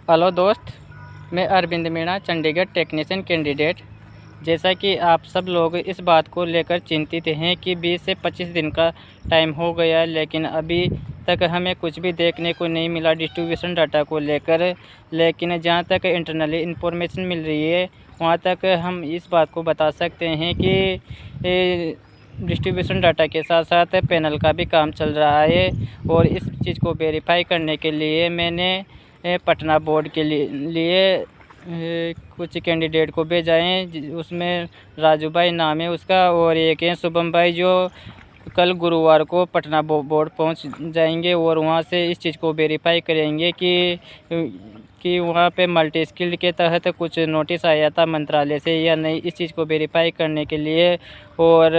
Hello दोस्त, मैं Arvind Meena, Chandigarh technician candidate. जैसा कि आप सब लोग इस बात को लेकर चिंतित हैं कि 20 से 25 दिन का टाइम हो गया, लेकिन अभी तक हमें कुछ भी देखने को नहीं मिला डिस्ट्रीब्यूशन डाटा को लेकर। लेकिन जहां तक इंटरनली इंफॉर्मेशन मिल रही है, वहां तक हम इस बात को बता सकते हैं कि डिस्ट्रीब्यूशन डाटा के साथ साथ पैनल का भी काम चल रहा है। और इस चीज़ को वेरीफाई करने के लिए मैंने पटना बोर्ड के लिए कुछ कैंडिडेट को भेजा है। उसमें राजू भाई नाम है उसका, और एक है शुभम भाई, जो कल गुरुवार को पटना बोर्ड पहुंच जाएंगे और वहां से इस चीज़ को वेरीफाई करेंगे कि वहाँ पे मल्टी स्किल्ड के तहत कुछ नोटिस आया था मंत्रालय से या नहीं। इस चीज़ को वेरीफाई करने के लिए और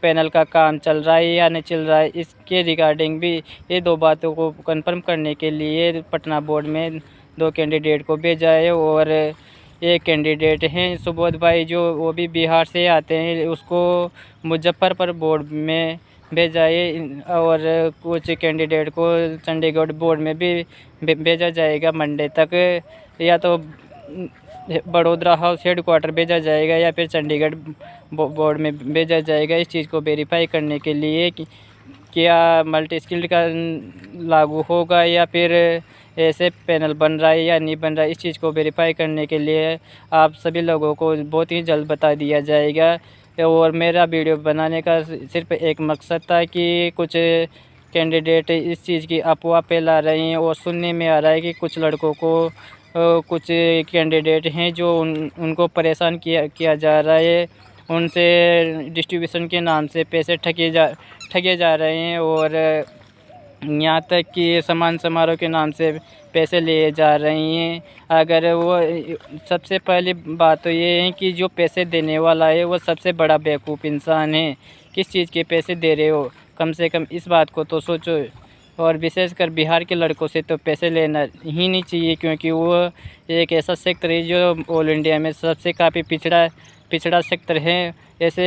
पैनल का काम चल रहा है या नहीं चल रहा है, इसके रिगार्डिंग भी ये दो बातों को कंफर्म करने के लिए पटना बोर्ड में 2 कैंडिडेट को भेजा है। और एक कैंडिडेट हैं सुबोध भाई, जो वो भी बिहार से आते हैं, उसको मुजफ्फरपुर बोर्ड में भेजा है। और कुछ कैंडिडेट को चंडीगढ़ बोर्ड में भी भेजा जाएगा मंडे तक, या तो बड़ोदरा हाउस हेडक्वार्टर भेजा जाएगा या फिर चंडीगढ़ बोर्ड में भेजा जाएगा। इस चीज़ को वेरीफाई करने के लिए कि क्या मल्टी स्किल्ड का लागू होगा या फिर ऐसे पैनल बन रहा है या नहीं बन रहा है। इस चीज़ को वेरीफाई करने के लिए आप सभी लोगों को बहुत ही जल्द बता दिया जाएगा। और मेरा वीडियो बनाने का सिर्फ एक मकसद था कि कुछ कैंडिडेट इस चीज़ की अफवाह फैला रहे हैं और सुनने में आ रहा है कि कुछ लड़कों को कुछ कैंडिडेट हैं जो उनको परेशान किया जा रहा है, उनसे डिस्ट्रीब्यूशन के नाम से पैसे ठगे जा रहे हैं। और यहाँ तक कि सम्मान समारोह के नाम से पैसे लिए जा रही हैं। अगर वो सबसे पहली बात तो ये है कि जो पैसे देने वाला है वो सबसे बड़ा बेवकूफ़ इंसान है। किस चीज़ के पैसे दे रहे हो, कम से कम इस बात को तो सोचो। और विशेषकर बिहार के लड़कों से तो पैसे लेना ही नहीं चाहिए, क्योंकि वो एक ऐसा सेक्टर है जो ऑल इंडिया में सबसे काफ़ी पिछड़ा सेक्टर है। ऐसे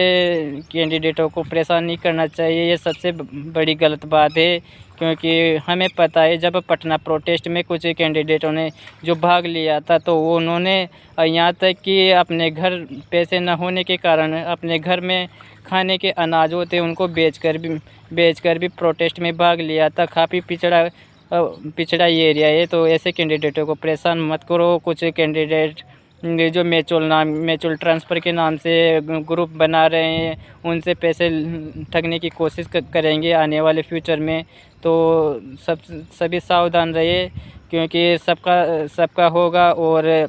कैंडिडेटों को परेशान नहीं करना चाहिए, ये सबसे बड़ी गलत बात है। क्योंकि हमें पता है जब पटना प्रोटेस्ट में कुछ कैंडिडेटों ने जो भाग लिया था, तो वो उन्होंने यहाँ तक कि अपने घर पैसे न होने के कारण अपने घर में खाने के अनाज होते उनको बेचकर भी प्रोटेस्ट में भाग लिया था। काफ़ी पिछड़ा ये एरिया है, तो ऐसे कैंडिडेटों को परेशान मत करो। कुछ कैंडिडेट जो म्यूचुअल ट्रांसफ़र के नाम से ग्रुप बना रहे हैं, उनसे पैसे ठगने की कोशिश करेंगे आने वाले फ्यूचर में। तो सभी सावधान रहिए, क्योंकि सबका होगा और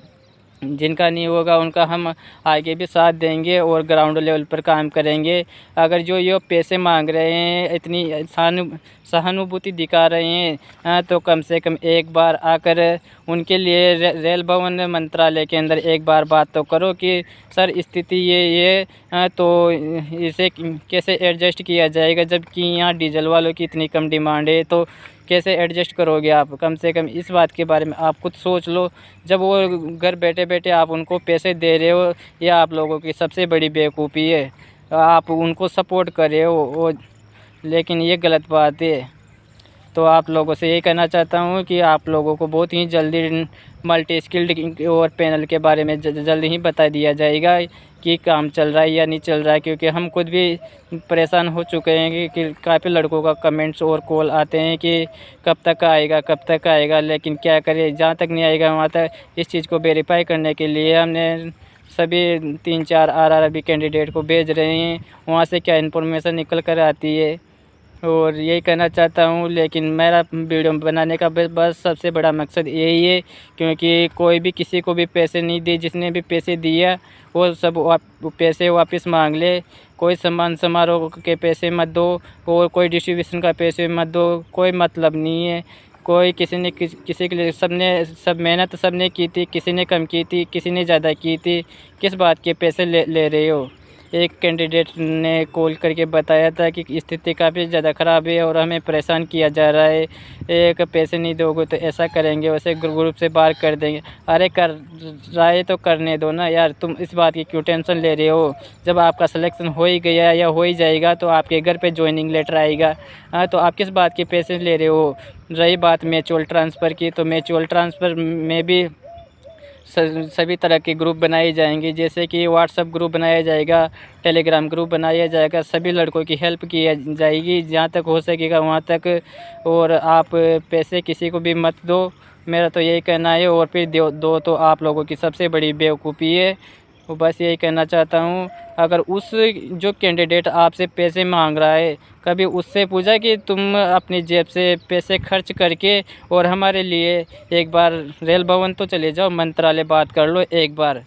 जिनका नहीं होगा उनका हम आगे भी साथ देंगे और ग्राउंड लेवल पर काम करेंगे। अगर जो ये पैसे मांग रहे हैं, इतनी सहानुभूति दिखा रहे हैं, तो कम से कम एक बार आकर उनके लिए रेल भवन मंत्रालय के अंदर एक बार बात तो करो कि सर स्थिति ये तो इसे कैसे एडजस्ट किया जाएगा, जबकि यहाँ डीजल वालों की इतनी कम डिमांड है, तो कैसे एडजस्ट करोगे आप। कम से कम इस बात के बारे में आप खुद सोच लो। जब वो घर बैठे बैठे आप उनको पैसे दे रहे हो, यह आप लोगों की सबसे बड़ी बेवकूफ़ी है। आप उनको सपोर्ट कर रहे हो, लेकिन ये गलत बात है। तो आप लोगों से यही कहना चाहता हूँ कि आप लोगों को बहुत ही जल्दी मल्टी स्किल्ड और पैनल के बारे में जल्द ही बता दिया जाएगा कि काम चल रहा है या नहीं चल रहा है। क्योंकि हम खुद भी परेशान हो चुके हैं कि काफ़ी लड़कों का कमेंट्स और कॉल आते हैं कि कब तक आएगा, लेकिन क्या करें, जहाँ तक नहीं आएगा वहाँ तक। इस चीज़ को वेरीफाई करने के लिए हमने सभी 3-4 RRB कैंडिडेट को भेज रहे हैं, वहाँ से क्या इन्फॉर्मेशन निकल कर आती है। और यही कहना चाहता हूँ। लेकिन मेरा वीडियो बनाने का बस सबसे बड़ा मकसद यही है, क्योंकि कोई भी किसी को भी पैसे नहीं दिए, जिसने भी पैसे दिया वो सब पैसे वापस मांग ले। कोई सम्मान समारोह के पैसे मत दो और कोई डिस्ट्रीब्यूशन का पैसे मत दो, कोई मतलब नहीं है। कोई किसी के लिए सब मेहनत सबने की थी, किसी ने कम की थी, किसी ने ज़्यादा की थी। किस बात के पैसे ले रहे हो। एक कैंडिडेट ने कॉल करके बताया था कि स्थिति काफ़ी ज़्यादा ख़राब है और हमें परेशान किया जा रहा है, एक पैसे नहीं दोगे तो ऐसा करेंगे, वैसे ग्रुप से बाहर कर देंगे। अरे कर रहा है तो करने दो ना यार, तुम इस बात की क्यों टेंशन ले रहे हो। जब आपका सिलेक्शन हो ही गया या हो ही जाएगा तो आपके घर पे ज्वाइनिंग लेटर आएगा। तो आप किस बात के पैसे ले रहे हो। रही बात म्यूचुअल ट्रांसफ़र की, तो म्यूचुअल ट्रांसफ़र में भी सभी तरह के ग्रुप बनाए जाएंगे, जैसे कि व्हाट्सएप ग्रुप बनाया जाएगा, टेलीग्राम ग्रुप बनाया जाएगा। सभी लड़कों की हेल्प की जाएगी जहाँ तक हो सकेगा वहाँ तक। और आप पैसे किसी को भी मत दो, मेरा तो यही कहना है। और फिर दो तो आप लोगों की सबसे बड़ी बेवकूफ़ी है। तो बस यही कहना चाहता हूँ। अगर उस जो कैंडिडेट आपसे पैसे मांग रहा है, कभी उससे पूछा कि तुम अपनी जेब से पैसे खर्च करके और हमारे लिए एक बार रेल भवन तो चले जाओ, मंत्रालय बात कर लो एक बार।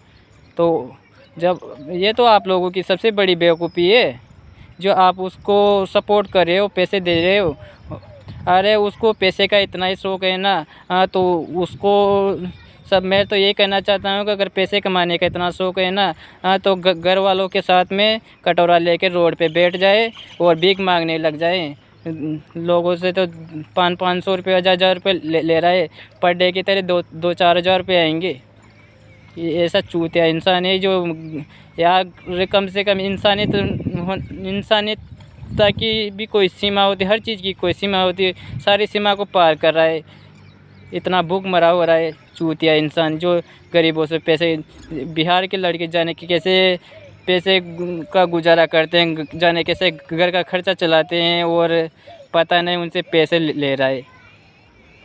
तो जब ये तो आप लोगों की सबसे बड़ी बेवकूफ़ी है जो आप उसको सपोर्ट कर रहे हो, पैसे दे रहे हो। अरे उसको पैसे का इतना ही शौक है ना, तो उसको सब मैं तो ये कहना चाहता हूँ कि अगर पैसे कमाने का इतना शौक है ना, तो घर वालों के साथ में कटोरा लेके रोड पे बैठ जाए और भीख मांगने लग जाए। लोगों से तो 500 रुपये 1000 रुपये ले रहा है, पर डे की तरह 2-4 हज़ार रुपये आएंगे। ये ऐसा चूतिया इंसान है जो यार कम से कम इंसानियत की भी कोई सीमा होती है, हर चीज़ की कोई सीमा होती है, सारी सीमा को पार कर रहा है। इतना भूख मरा हो रहा है चूतिया इंसान जो गरीबों से पैसे, बिहार के लड़के जाने के कैसे पैसे का गुजारा करते हैं, जाने कैसे घर का खर्चा चलाते हैं और पता नहीं उनसे पैसे ले रहा है।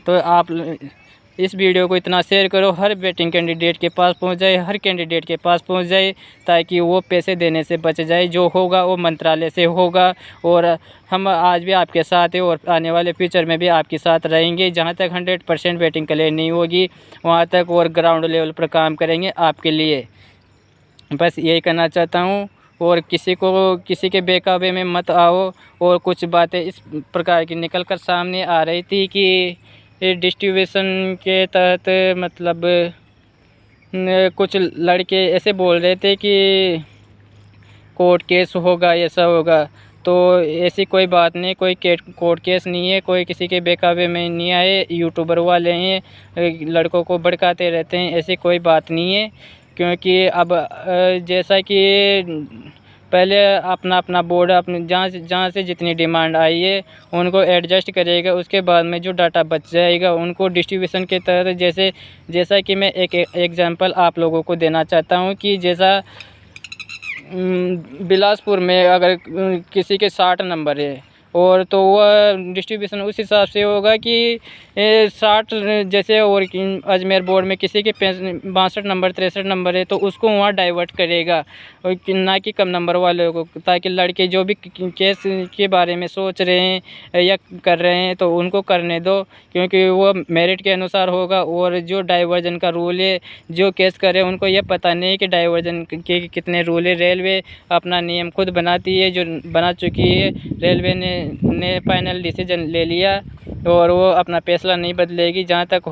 तो आप इस वीडियो को इतना शेयर करो, हर वेटिंग कैंडिडेट के पास पहुंच जाए, हर कैंडिडेट के पास पहुंच जाए, ताकि वो पैसे देने से बच जाए। जो होगा वो मंत्रालय से होगा और हम आज भी आपके साथ हैं और आने वाले फ्यूचर में भी आपके साथ रहेंगे। जहां तक 100% वेटिंग क्लियर नहीं होगी वहां तक और ग्राउंड लेवल पर काम करेंगे आपके लिए। बस यही कहना चाहता हूँ। और किसी के बेकाबू में मत आओ। और कुछ बातें इस प्रकार की निकल कर सामने आ रही थी कि डिस्ट्रीब्यूशन के तहत मतलब कुछ लड़के ऐसे बोल रहे थे कि कोर्ट केस होगा, ऐसा होगा। तो ऐसी कोई बात नहीं, कोई कोर्ट केस नहीं है, कोई किसी के बेकाबू में नहीं आए। यूट्यूबर वाले हैं, लड़कों को भड़काते रहते हैं, ऐसी कोई बात नहीं है। क्योंकि अब जैसा कि पहले अपना बोर्ड अपने जहाँ से जितनी डिमांड आई है उनको एडजस्ट करेगा, उसके बाद में जो डाटा बच जाएगा उनको डिस्ट्रीब्यूशन के तहत जैसा कि मैं एक एग्जांपल आप लोगों को देना चाहता हूँ कि जैसा बिलासपुर में अगर किसी के 60 नंबर है और तो वह डिस्ट्रीब्यूशन उस हिसाब से होगा कि 60 जैसे, और अजमेर बोर्ड में किसी के 62 नंबर 63 नंबर है तो उसको वहाँ डाइवर्ट करेगा, और ना कि कम नंबर वाले को, ताकि लड़के जो भी केस के बारे में सोच रहे हैं या कर रहे हैं तो उनको करने दो, क्योंकि वो मेरिट के अनुसार होगा। और जो डाइवर्जन का रूल है, जो केस करे उनको ये पता नहीं है कि डाइवर्जन के कितने रूल है। रेलवे अपना नियम खुद बनाती है, जो बना चुकी है। रेलवे ने फाइनल डिसीजन ले लिया और वो अपना फैसला नहीं बदलेगी। जहाँ तक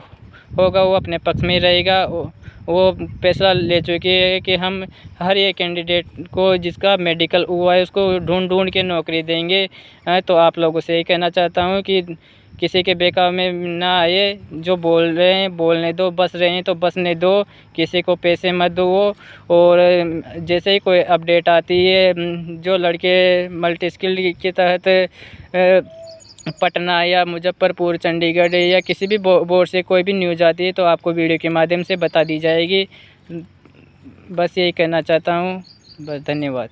होगा वो अपने पक्ष में रहेगा। वो फैसला ले चुकी है कि हम हर एक कैंडिडेट को जिसका मेडिकल हुआ है उसको ढूंढ के नौकरी देंगे। तो आप लोगों से यही कहना चाहता हूँ कि किसी के बेकाबू में ना आए। जो बोल रहे हैं बोलने दो, बस रहे हैं तो बसने दो, किसी को पैसे मत दो। और जैसे ही कोई अपडेट आती है, जो लड़के मल्टी स्किल के तहत पटना या मुजफ्फरपुर, चंडीगढ़ या किसी भी बोर्ड से कोई भी न्यूज़ आती है तो आपको वीडियो के माध्यम से बता दी जाएगी। बस यही कहना चाहता हूँ। बस धन्यवाद।